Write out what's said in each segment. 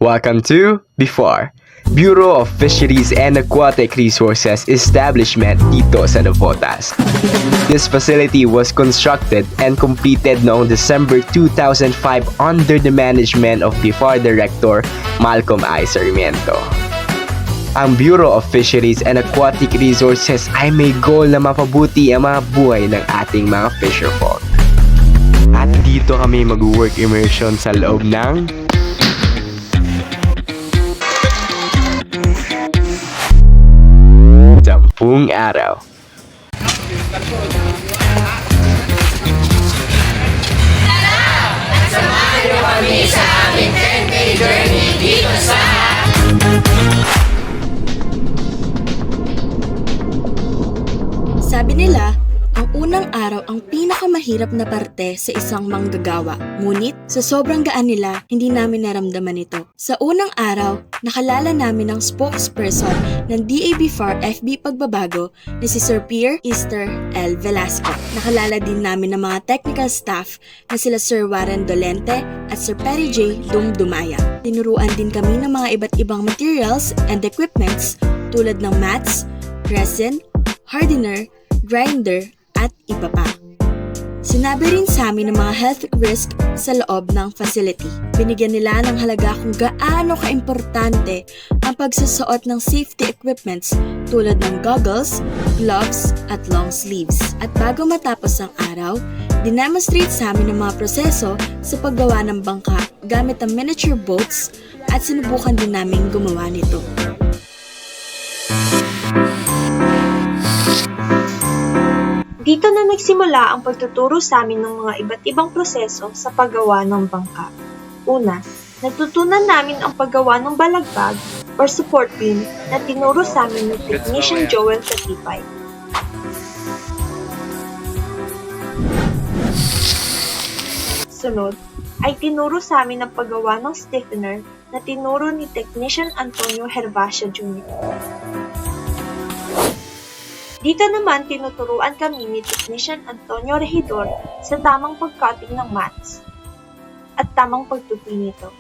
Welcome to BIFAR, Bureau of Fisheries and Aquatic Resources Establishment dito sa Navotas. This facility was constructed and completed noong December 2005 under the management of BIFAR Director Malcolm I. Sarmiento. Ang Bureau of Fisheries and Aquatic Resources ay may goal na mapabuti ang mga buhay ng ating mga fisherfolk. At dito kami mag-work immersion sa loob ng 10 araw. Samahan niyo kami sa aming 10-day journey dito sa... Sabi nila, ang unang araw ang pinakamahirap na parte sa isang manggagawa. Ngunit, sa sobrang gaan nila, hindi namin naramdaman ito. Sa unang araw, nakalala namin ang spokesperson ng DABFAR FB Pagbabago na si Sir Pierre Easter L. Velasco. Nakalala din namin ang mga technical staff na sila Sir Warren Dolente at Sir Perry J. Dumdumaya. Tinuruan din kami ng mga iba't ibang materials and equipments tulad ng mats, resin, hardener, grinder, at iba pa. Sinabi rin sa amin ng mga health risk sa loob ng facility. Binigyan nila ng halaga kung gaano kaimportante ang pagsusuot ng safety equipments tulad ng goggles, gloves, at long sleeves. At bago matapos ang araw, dinemonstrate sa amin ang mga proseso sa paggawa ng bangka gamit ang miniature boats at sinubukan din namin gumawa nito. Dito na nagsimula ang pagtuturo sa amin ng mga iba't ibang proseso sa paggawa ng bangka. Una, natutunan namin ang paggawa ng balagbag or support beam na tinuro sa amin ni Technician Joel Katipay. Sunod, ay tinuro sa amin ang paggawa ng stiffener na tinuro ni Technician Antonio Herbacia Jr. Dito naman tinuturuan kami ni Technician Antonio Regidor sa tamang pag-cutting ng mats at tamang pagtupi nito.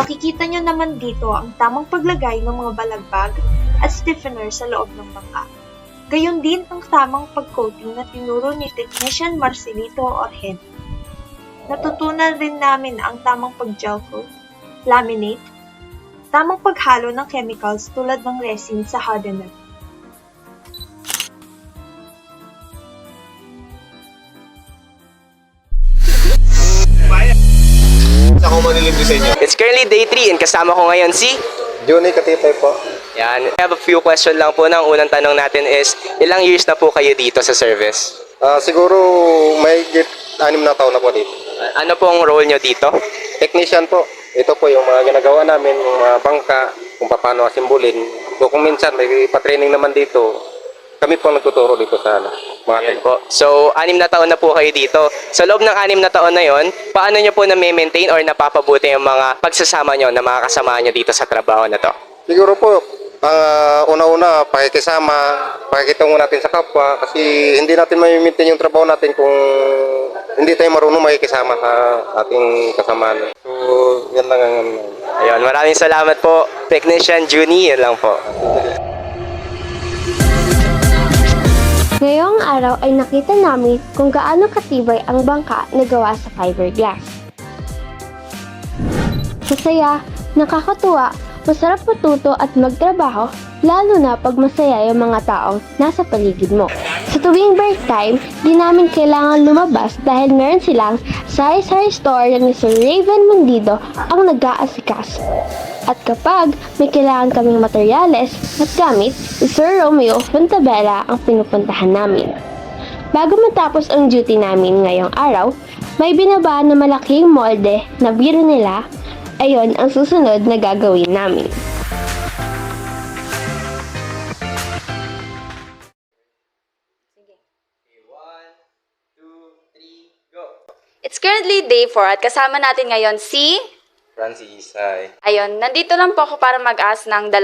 Makikita nyo naman dito ang tamang paglagay ng mga balagbag at stiffener sa loob ng bangka. Gayon din ang tamang pag-coating na tinuro ni Technician Marcelito Orhen. Natutunan rin namin ang tamang pag-gel coat, laminate, tamang paghalo ng chemicals tulad ng resin sa hardener. Ako manilibre sa inyo. It's currently day 3 and kasama ko ngayon si... Johnny Katipay po. Yan. I have a few questions lang po. Ang unang tanong natin is, ilang years na po kayo dito sa service? Siguro may 6 na taon na po dito. Ano pong role nyo dito? Technician po. Ito po yung mga ginagawa namin, yung mga bangka, kung paano asimbulin. So kung minsan may pa-training naman dito, kami po nagtuturo dito sa mga Ayan po. So, 6 na taon na po kayo dito. Sa loob ng 6 na taon na yon, paano nyo po na-maintain or napapabuti yung mga pagsasama nyo na mga kasama nyo dito sa trabaho na to? Siguro po, una-una, pakikisama, pakikitungo natin sa kapwa, kasi hindi natin may-maintain yung trabaho natin kung hindi tayo marunong makikisama sa ating kasamaan. So, yan lang ang... Ayun, maraming salamat po, Technician Juni. Yan lang po. Ngayong araw ay nakita namin kung gaano katibay ang bangka na gawa sa fiberglass. Masaya, nakakatuwa, masarap matuto at magtrabaho, lalo na pag masaya yung mga taong nasa paligid mo. Sa tuwing break time, di namin kailangan lumabas dahil meron silang sari-sari store na ni Sir Raven Mundido ang nag-aasikaso. At kapag may kailangan kaming materyales at gamit, si Sir Romeo Fontabella ang pinupuntahan namin. Bago matapos ang duty namin ngayong araw, may binaba na malaking molde na biro nila. Ayon ang susunod na gagawin namin. It's currently day 4 at kasama natin ngayon si... Francis, hi. Ayun, nandito lang po ako para mag-ask ng 2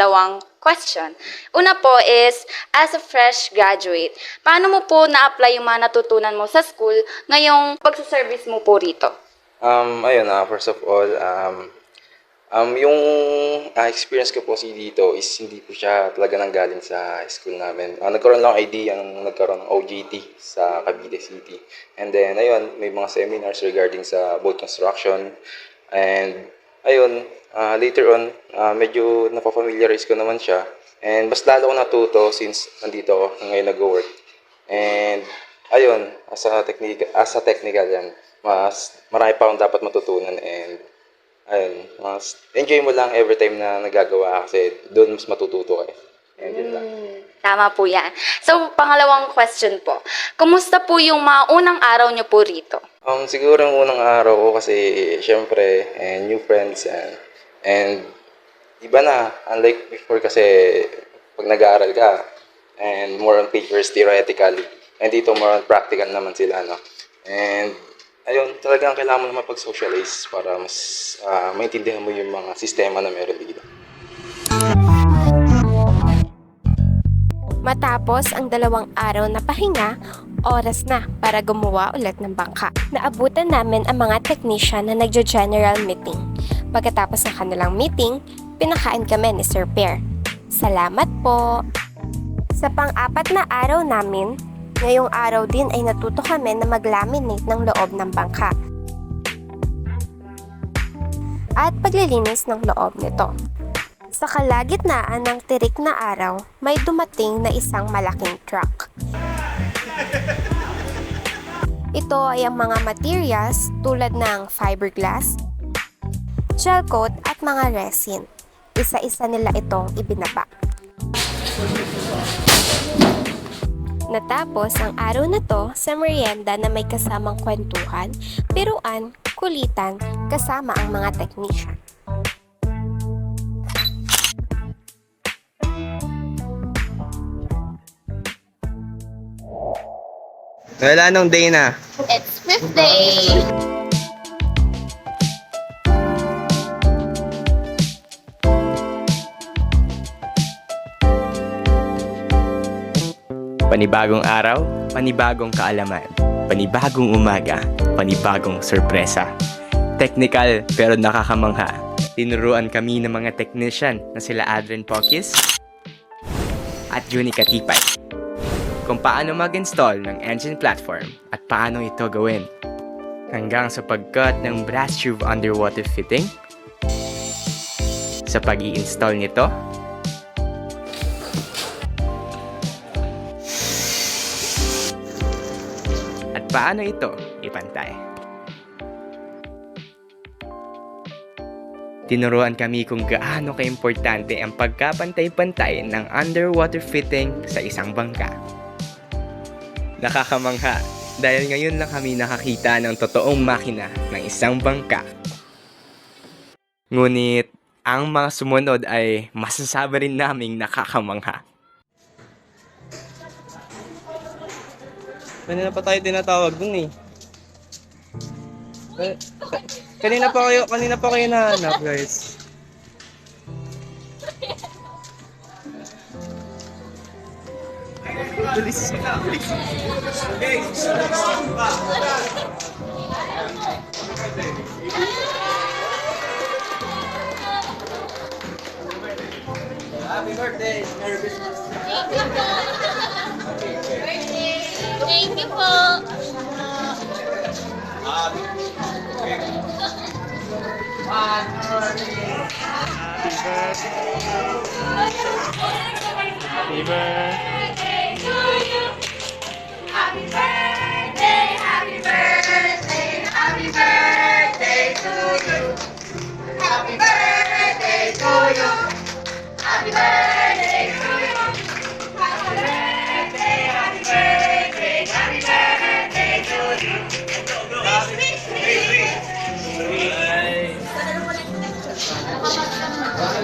question. Una po is, as a fresh graduate, paano mo po na-apply yung mga natutunan mo sa school ngayong pagsaservice mo po rito? Ayun, first of all, yung experience ko po dito is hindi po siya talaga nanggaling sa school namin. Nagkaroon lang idea nung nagkaroon ng OJT sa Cavite City. And then, ayun, may mga seminars regarding sa boat construction. And, ayun, later on, medyo napafamiliarize ko naman siya. And mas lalo ko natuto since nandito ako ngayon nag-work. And, ayun, as a technical yan, mas marami pa akong dapat matutunan and ayun, mas enjoy mo lang every time na nagagawa kasi doon mas matututo ka. And yun lang. Tama po yan. So, pangalawang question po. Kumusta po yung mga unang araw niyo po rito? Siguro yung unang araw ko kasi syempre new friends and iba na, unlike before kasi pag nag-aaral ka and more on papers theoretically and dito more on practical naman sila, no? And ayun, talagang kailangan mo na mapag-socialize para mas maintindihan mo yung mga sistema na meron dito. Matapos ang 2 araw na pahinga, oras na para gumawa ulit ng bangka. Naabutan namin ang mga technician na nagjo-general meeting. Pagkatapos ng kanilang meeting, pinakain kami ni Sir Pear. Salamat po! Sa pang-4 na araw namin, ngayong araw din ay natuto kami na mag-laminate ng loob ng bangka at paglilinis ng loob nito. Sa kalagitnaan ng tirik na araw, may dumating na isang malaking truck. Ito ay ang mga materials tulad ng fiberglass, gel coat at mga resin. Isa-isa nila itong ibinaba. Natapos ang araw na to sa merienda na may kasamang kwentuhan, biruan, kulitan, kasama ang mga technician. Wala nung day na. It's 5th day! Panibagong araw, panibagong kaalaman. Panibagong umaga, panibagong sorpresa. Technical pero nakakamangha. Tinuruan kami ng mga technician na sila Adrian Pokis at Juni Katipay kung paano mag-install ng engine platform at paano ito gawin. Hanggang sa pagcut ng brass tube underwater fitting, sa pag-i-install nito, at paano ito ipantay. Tinuruan kami kung gaano kaimportante ang pagkapantay-pantay ng underwater fitting sa isang bangka. Nakakamangha dahil ngayon lang kami nakakita ng totoong makina ng isang bangka. Ngunit ang mga sumunod ay masasabi rin naming nakakamangha. Kanina pa tayo tinatawag dun eh. Kanina pa kayo nahanap, guys. Bilis. Happy birthday! Merry Christmas! Thank you po! Happy birthday to you! Happy birthday, happy birthday, happy birthday to you. Happy birthday to you. Happy birthday to you. Happy birthday, happy birthday, happy birthday to you. Wish, wish, wish.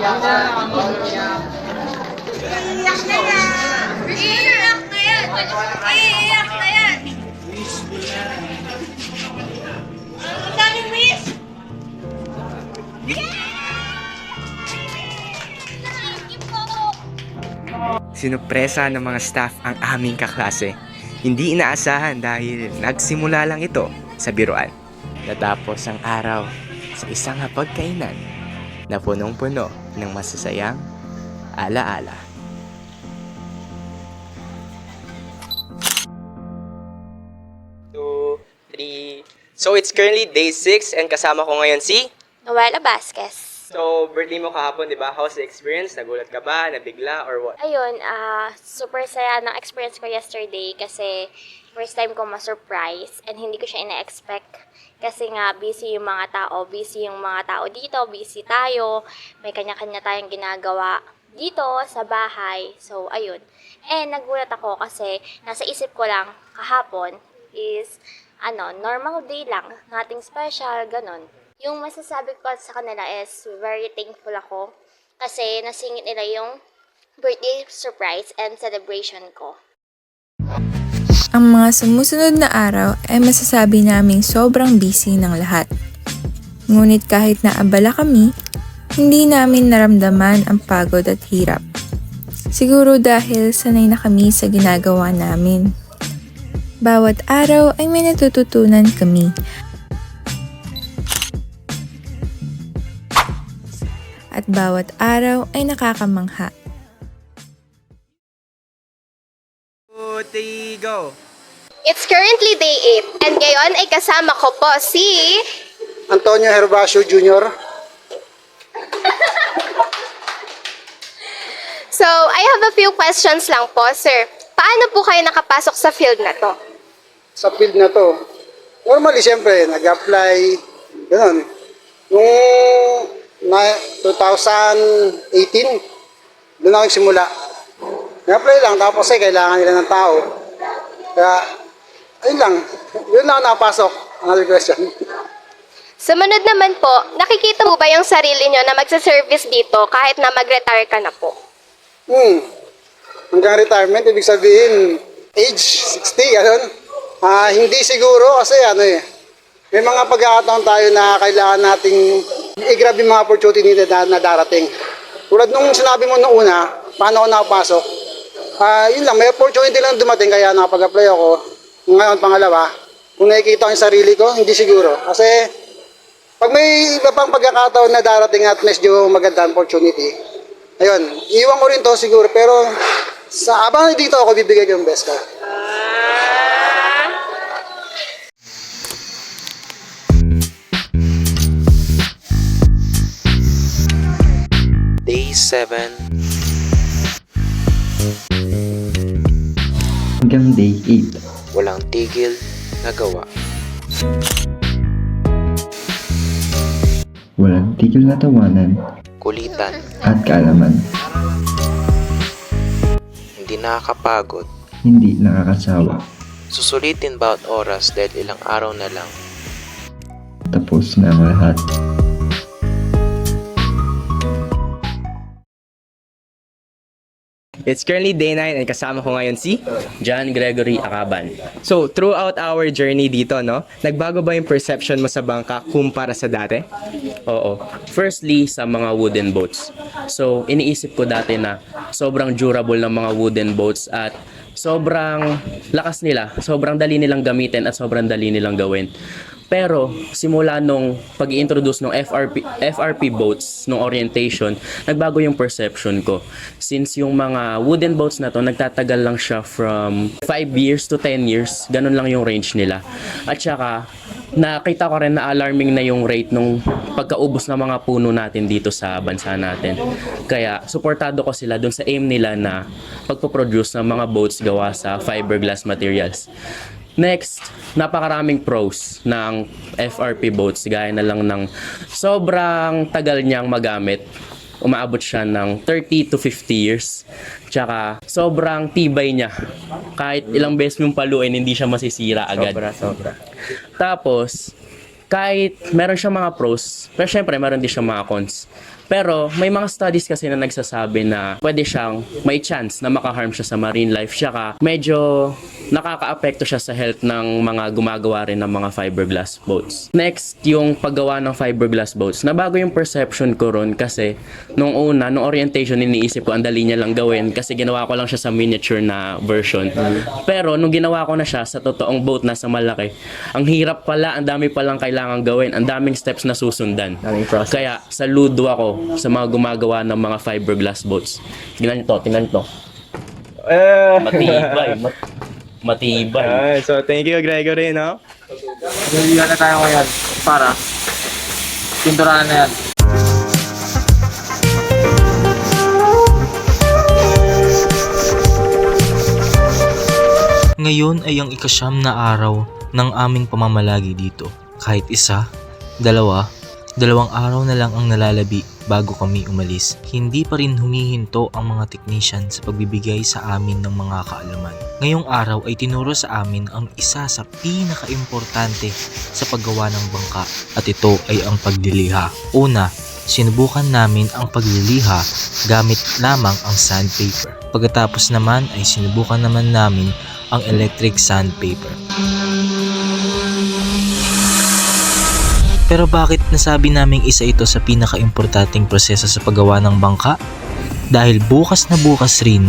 Iiyak na yan! Iiyak na yan! Iiyak na yan! Ang daming wish! Sinupresa ng mga staff ang aming kaklase. Hindi inaasahan dahil nagsimula lang ito sa biruan. natapos ang araw sa isang hapagkainan na punong-puno ng masasayang alaala. So it's currently day 6 and kasama ko ngayon si... Noela Vasquez. So, birthday mo kahapon, di ba? How's the experience? Nagulat ka ba? Nabigla? Or what? Ayun, super saya ng experience ko yesterday kasi first time ko ma-surprise and hindi ko siya ina-expect. Kasi nga, busy yung mga tao dito, busy tayo, may kanya-kanya tayong ginagawa dito sa bahay. So, ayun. And nagulat ako kasi nasa isip ko lang kahapon is normal day lang, nothing special, ganon. Yung masasabi ko sa kanila is very thankful ako kasi nasingit nila yung birthday surprise and celebration ko. Ang mga sumusunod na araw ay masasabi naming sobrang busy ng lahat. Ngunit kahit naabala kami, hindi namin naramdaman ang pagod at hirap. Siguro dahil sanay na kami sa ginagawa namin. Bawat araw ay may natututunan kami. At bawat araw ay nakakamangha. 2, 3, go! It's currently day 8 and ngayon ay kasama ko po si... Antonio Herbacio Jr. So, I have a few questions lang po, sir. Paano po kayo nakapasok sa field na to? Sa field na to, normally siyempre, nag-apply, gano'n. Noong 2018, doon ako simula. Nag-apply lang, tapos kailangan nila ng tao. Kaya, ayun lang, yun lang ako nakapasok. Another question. Sumunod naman po, nakikita mo ba yung sarili nyo na magsa-service dito kahit na mag-retire ka na po? Hanggang retirement, ibig sabihin, age 60, gano'n. Hindi siguro kasi may mga pagkakataon tayo na kailangan nating i-grab yung mga opportunity na darating. Tulad nung sinabi mo noong una, paano ako nakapasok, yun lang, may opportunity lang dumating kaya nakapag-apply ako. Ngayon, pangalawa, kung nakikita ko yung sarili ko, hindi siguro. Kasi pag may iba pang pagkakataon na darating at medyo maganda opportunity, ayun, iwan ko rin to siguro, pero abang dito ako bibigay ko yung best ko. Day 7. Hanggang day 8. Walang tigil na gawa. Walang tigil na tawanan Kulitan. at kaalaman. Hindi nakakapagod. Hindi nakakasawa. Susulitin bawat oras dahil ilang araw na lang. Tapos na ang lahat. It's currently day 9 and kasama ko ngayon si... John Gregory Acaban. So, throughout our journey dito, nagbago ba yung perception mo sa bangka kumpara sa dati? Oo. Firstly, sa mga wooden boats. So, iniisip ko dati na sobrang durable ng mga wooden boats at sobrang lakas nila, sobrang dali nilang gamitin at sobrang dali nilang gawin. Pero simula nung pag-i-introduce ng FRP boats, nung orientation, nagbago yung perception ko. Since yung mga wooden boats na to, nagtatagal lang siya from 5 years to 10 years. Ganun lang yung range nila. At saka, nakita ko rin na alarming na yung rate nung pagkaubos ng mga puno natin dito sa bansa natin. Kaya, suportado ko sila dun sa aim nila na pagpoproduce ng mga boats gawa sa fiberglass materials. Next, napakaraming pros ng FRP boats. Gaya na lang ng sobrang tagal niyang magamit. Umaabot siya ng 30 to 50 years. Tsaka sobrang tibay niya. Kahit ilang beses mong paluin, hindi siya masisira agad. Sobra. Tapos, kahit meron siya mga pros, pero syempre meron din siya mga cons. Pero may mga studies kasi na nagsasabi na pwede siyang may chance na makaharm siya sa marine life. Tsaka medyo nakakaapekto siya sa health ng mga gumagawa rin ng mga fiberglass boats. Next, yung paggawa ng fiberglass boats. Nabago yung perception ko ron kasi nung una, nung orientation, iniisip ko ang dali niya lang gawin kasi ginawa ko lang siya sa miniature na version. Pero nung ginawa ko na siya sa totoong boat na sa malaki, ang hirap pala, ang dami palang kailangan gawin, ang daming steps na susundan. Kaya saludo ako sa mga gumagawa ng mga fiberglass boats. Tingnan nyo to. Matibay. So, thank you, Gregory, no? Nalilihan na tayo ngayon para pinturahan na yan. Ngayon ay ang ikasyam na araw ng aming pamamalagi dito. Kahit isa, dalawang araw na lang ang nalalabi bago kami umalis. Hindi pa rin humihinto ang mga technician sa pagbibigay sa amin ng mga kaalaman. Ngayong araw ay tinuro sa amin ang isa sa pinaka-importante sa paggawa ng bangka at ito ay ang pagliliha. Una, sinubukan namin ang pagliliha gamit lamang ang sandpaper. Pagkatapos naman ay sinubukan naman namin ang electric sandpaper. Pero bakit nasabi naming isa ito sa pinaka-importanting proseso sa paggawa ng bangka? Dahil bukas na bukas rin,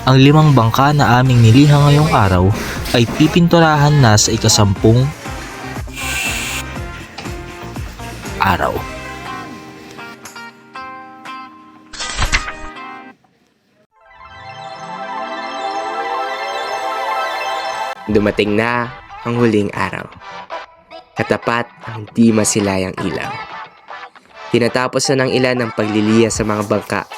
ang 5 bangka na aming niliha ngayong araw ay pipinturahan na sa ika-10 araw. Dumating na ang huling araw. Katapat ang di masilayang ilaw. Tinatapos na ng ilan ang pagliliya sa mga bangka.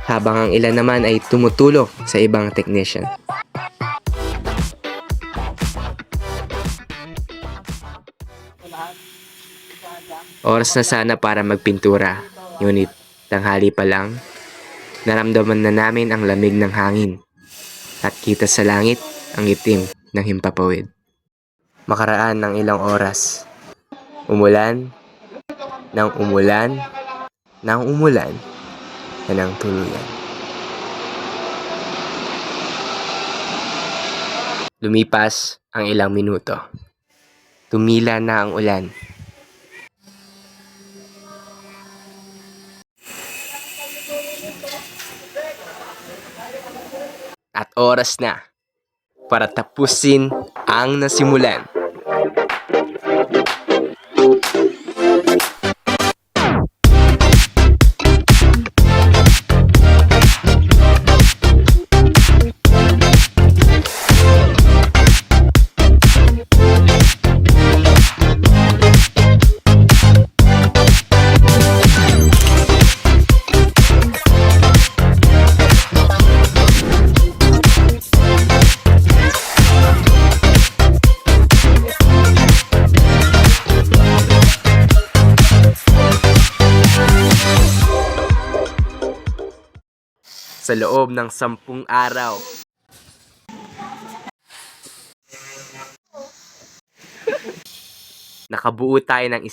Habang ang ilan naman ay tumutulong sa ibang technician. Oras na sana para magpintura, ngunit tanghali pa lang, naramdaman na namin ang lamig ng hangin at kita sa langit ang itim ng himpapawid. Makaraan ng ilang oras, umulan, nang umulan, nang umulan, na ng tuluyan. Lumipas ang ilang minuto. Tumila na ang ulan. At oras na para tapusin ang nasimulan. Sa loob ng 10 araw. Nakabuo tayo ng 1,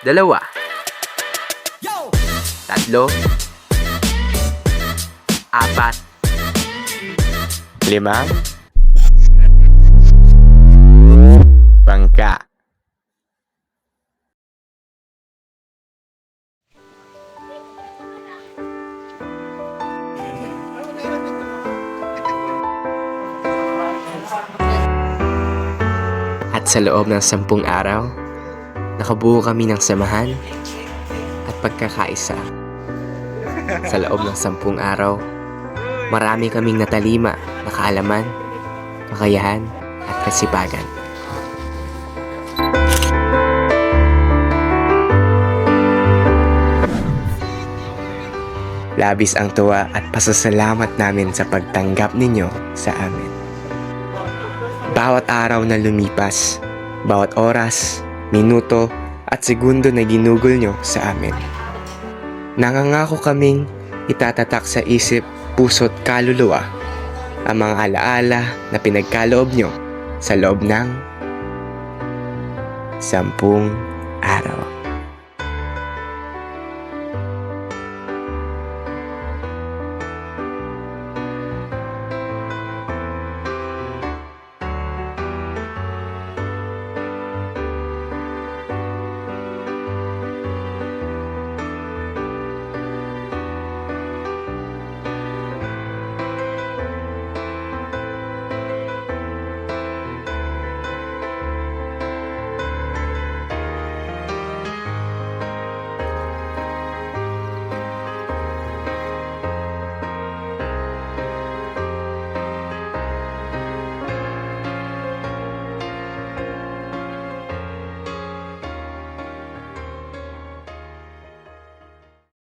2, 3, 4, 5 bangka. At sa loob ng 10 araw, nakabuo kami ng samahan at pagkakaisa. Sa loob ng 10 araw, marami kaming natalima na kaalaman, kakayahan at kasipagan. Labis ang tuwa at pasasalamat namin sa pagtanggap ninyo sa amin. Bawat araw na lumipas, bawat oras, minuto at segundo na ginugol nyo sa amin. Nangangako kaming itatatak sa isip, puso't kaluluwa ang mga alaala na pinagkaloob nyo sa loob ng 10 araw.